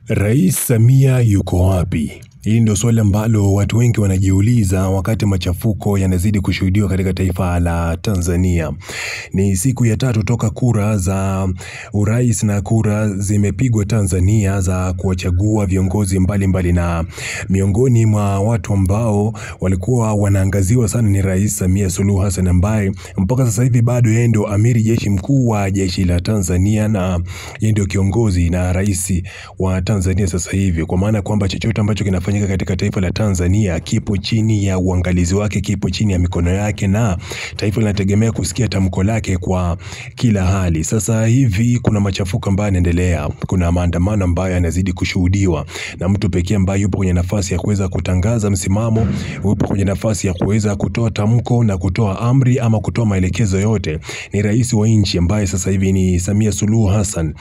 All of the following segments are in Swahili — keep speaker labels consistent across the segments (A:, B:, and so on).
A: Rais Samia yuko wapi? Hili ndio swali ambalo watu wengi wanajiuliza wakati machafuko yanazidi kushuhudiwa katika taifa la Tanzania. Ni siku ya tatu toka kura za urais na kura zimepigwa Tanzania za kuwachagua viongozi mbalimbali, na miongoni mwa watu ambao walikuwa wanaangaziwa sana ni Rais Samia Suluhu Hassan, ambaye mpaka sasa hivi bado yeye ndio amiri jeshi mkuu wa jeshi la Tanzania na yeye ndio kiongozi na rais wa Tanzania sasa hivi, kwa maana kwamba chochote ambacho kinafanyika katika taifa la Tanzania kipo chini ya uangalizi wake, kipo chini ya mikono yake, na taifa linategemea kusikia tamko lake kwa kila hali. Sasa hivi kuna machafuko ambayo yanaendelea, kuna maandamano ambayo yanazidi kushuhudiwa, na mtu pekee ambaye yupo kwenye nafasi ya kuweza kutangaza msimamo, yupo kwenye nafasi ya kuweza kutoa tamko na kutoa amri ama kutoa maelekezo yote ni rais wa nchi ambaye sasa hivi ni Samia Suluhu Hassan.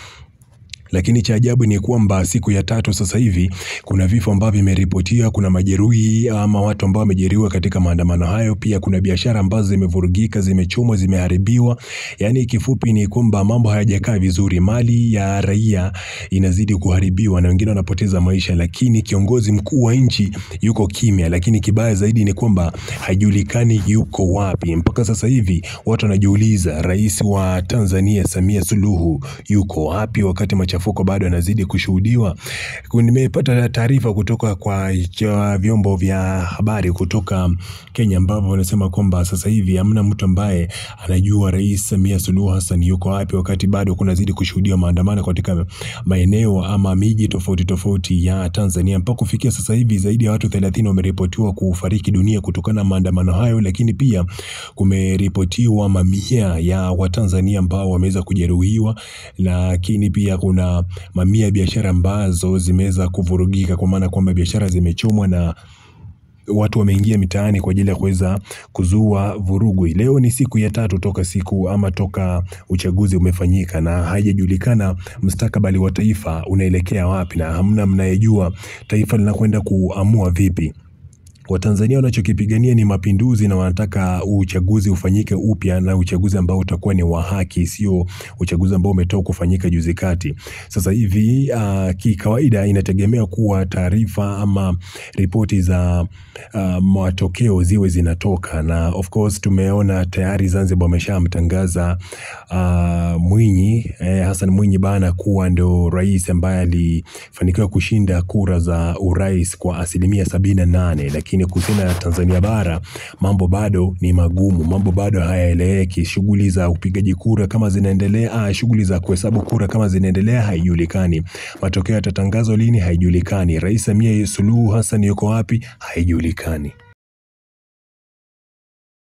A: Lakini cha ajabu ni kwamba siku ya tatu sasa hivi kuna vifo ambavyo vimeripotiwa, kuna majeruhi ama watu ambao wamejeruhiwa katika maandamano hayo. Pia kuna biashara ambazo zimevurugika, zimechomwa, zimeharibiwa. Yaani kifupi ni kwamba mambo hayajakaa vizuri, mali ya raia inazidi kuharibiwa na wengine wanapoteza maisha, lakini kiongozi mkuu wa nchi yuko kimya. Lakini kibaya zaidi ni kwamba haijulikani yuko wapi. Mpaka sasa hivi watu wanajiuliza rais wa Tanzania Samia Suluhu yuko wapi wakati machafuko bado yanazidi kushuhudiwa. Nimepata taarifa kutoka kwa vyombo vya habari kutoka Kenya ambavyo wanasema kwamba sasa hivi hamna mtu ambaye anajua rais Samia Suluhu Hassan yuko wapi, wakati bado kunazidi kushuhudiwa maandamano katika maeneo ama miji tofauti tofauti ya Tanzania. Mpaka kufikia sasa hivi zaidi ya watu 30 wameripotiwa kufariki dunia kutokana na maandamano hayo, lakini pia kumeripotiwa mamia ya Watanzania ambao wameweza kujeruhiwa, lakini pia kuna mamia ya biashara ambazo zimeweza kuvurugika, kwa maana kwamba biashara zimechomwa na watu wameingia mitaani kwa ajili ya kuweza kuzua vurugu. Leo ni siku ya tatu toka uchaguzi umefanyika, na haijajulikana mustakabali wa taifa unaelekea wapi, na hamna mnayejua taifa linakwenda kuamua vipi. Watanzania wanachokipigania ni mapinduzi, na wanataka uchaguzi ufanyike upya, na uchaguzi ambao utakuwa ni wa haki, sio uchaguzi ambao umetoka kufanyika juzi kati. Sasa hivi kikawaida inategemea kuwa taarifa ama ripoti za matokeo ziwe zinatoka, na of course tumeona tayari Zanzibar wameshamtangaza Mwinyi, Hassan Mwinyi bana kuwa ndo rais ambaye alifanikiwa kushinda kura za urais kwa 78%. Lakini kuhusiana na Tanzania bara mambo bado ni magumu, mambo bado hayaeleweki. Shughuli za upigaji kura kama zinaendelea, shughuli za kuhesabu kura kama zinaendelea, haijulikani. Matokeo yatatangazwa lini, haijulikani. Rais Samia Suluhu Hassan yuko wapi, haijulikani.